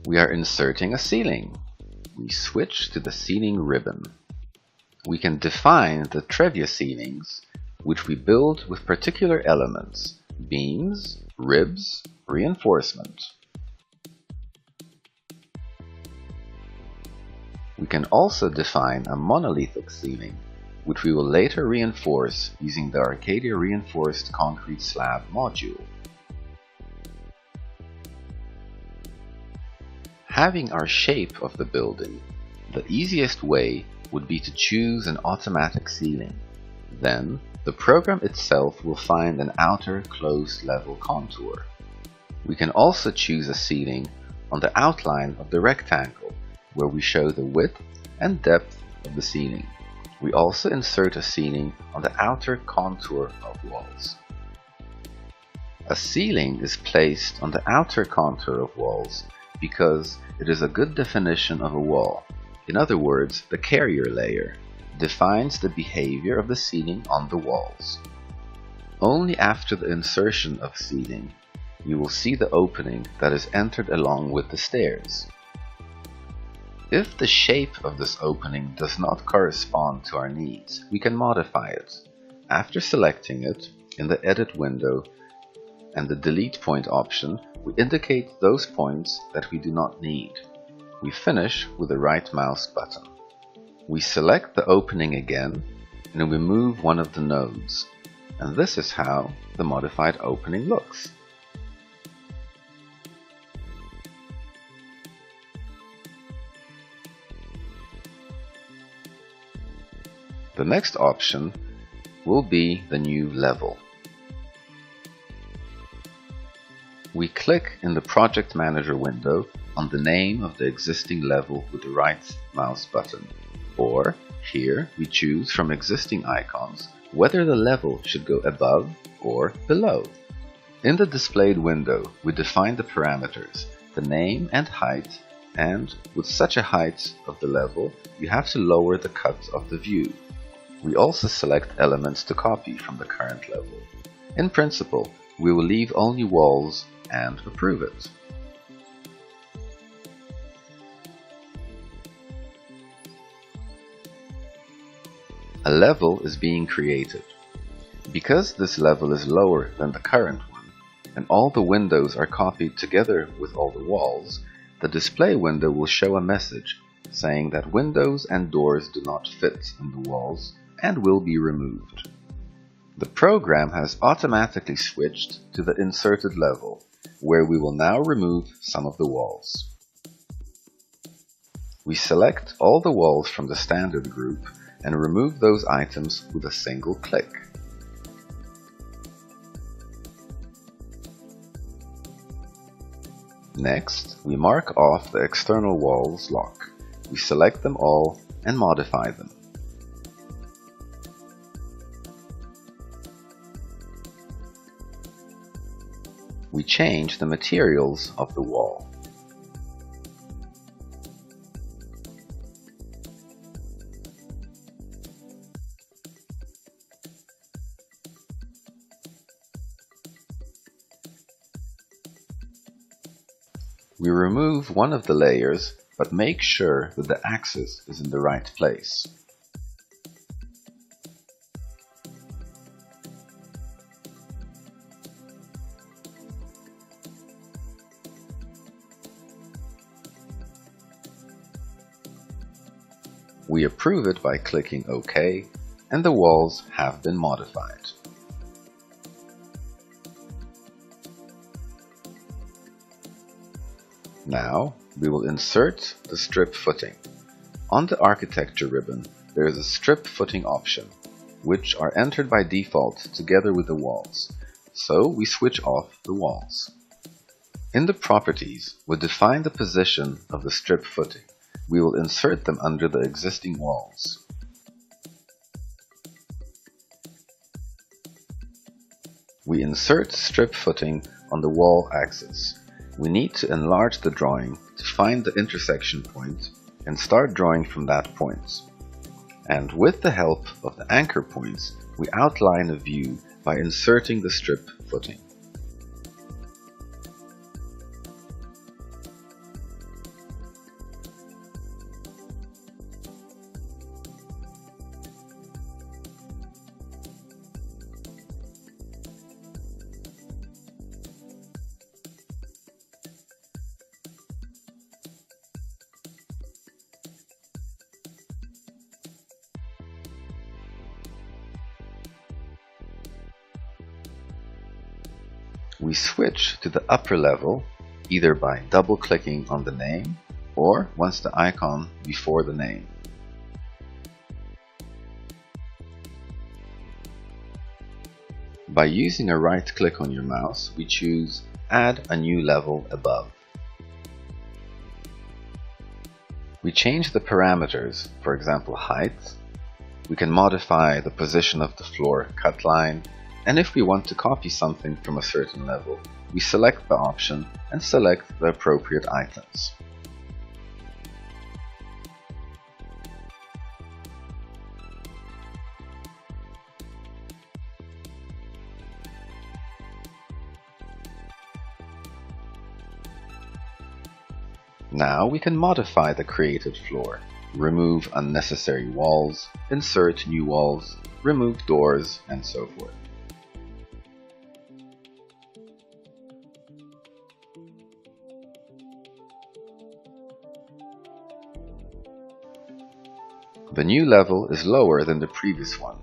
We are inserting a ceiling. We switch to the ceiling ribbon. We can define the trivia ceilings, which we build with particular elements: beams, ribs, reinforcement. We can also define a monolithic ceiling, which we will later reinforce using the ArCADia Reinforced Concrete Slab module. Having our shape of the building, the easiest way would be to choose an automatic ceiling. Then, the program itself will find an outer closed level contour. We can also choose a ceiling on the outline of the rectangle, where we show the width and depth of the ceiling. We also insert a ceiling on the outer contour of walls. A ceiling is placed on the outer contour of walls because it is a good definition of a wall. In other words, the carrier layer defines the behavior of the ceiling on the walls. Only after the insertion of ceiling, you will see the opening that is entered along with the stairs. If the shape of this opening does not correspond to our needs, we can modify it. After selecting it, in the Edit window and the Delete Point option, we indicate those points that we do not need. We finish with the right mouse button. We select the opening again and we move one of the nodes. And this is how the modified opening looks. The next option will be the new level. We click in the Project Manager window on the name of the existing level with the right mouse button. Or, here we choose from existing icons whether the level should go above or below. In the displayed window, we define the parameters, the name and height, and with such a height of the level, you have to lower the cut of the view. We also select elements to copy from the current level. In principle, we will leave only walls and approve it. A level is being created. Because this level is lower than the current one, and all the windows are copied together with all the walls, the display window will show a message saying that windows and doors do not fit in the walls and will be removed. The program has automatically switched to the inserted level, where we will now remove some of the walls. We select all the walls from the standard group and remove those items with a single click. Next, we mark off the external walls lock. We select them all and modify them. We change the materials of the wall. We remove one of the layers, but make sure that the axis is in the right place. We approve it by clicking OK, and the walls have been modified. Now, we will insert the strip footing. On the architecture ribbon, there is a strip footing option, which are entered by default together with the walls, so we switch off the walls. In the properties, we define the position of the strip footing. We will insert them under the existing walls. We insert strip footing on the wall axis. We need to enlarge the drawing to find the intersection point and start drawing from that point. And with the help of the anchor points, we outline a view by inserting the strip footing. We switch to the upper level either by double-clicking on the name or once the icon before the name. By using a right-click on your mouse, we choose Add a new level above. We change the parameters, for example height. We can modify the position of the floor cut line, and if we want to copy something from a certain level, we select the option and select the appropriate items. Now we can modify the created floor, remove unnecessary walls, insert new walls, remove doors, and so forth. The new level is lower than the previous one,